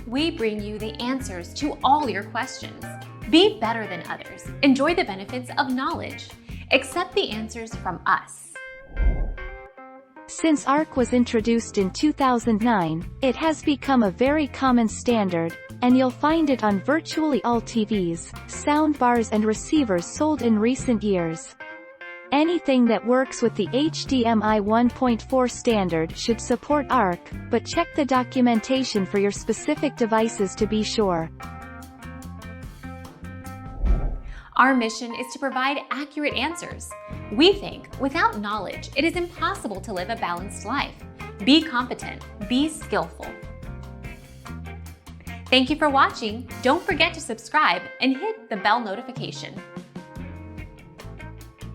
We bring you the answers to all your questions. Be better than others. Enjoy the benefits of knowledge. Accept the answers from us. Since ARC was introduced in 2009, it has become a very common standard, and you'll find it on virtually all TVs, soundbars and receivers sold in recent years. Anything that works with the HDMI 1.4 standard should support ARC, but check the documentation for your specific devices to be sure. Our mission is to provide accurate answers. We think without knowledge, it is impossible to live a balanced life. Be competent, be skillful. Thank you for watching. Don't forget to subscribe and hit the bell notification.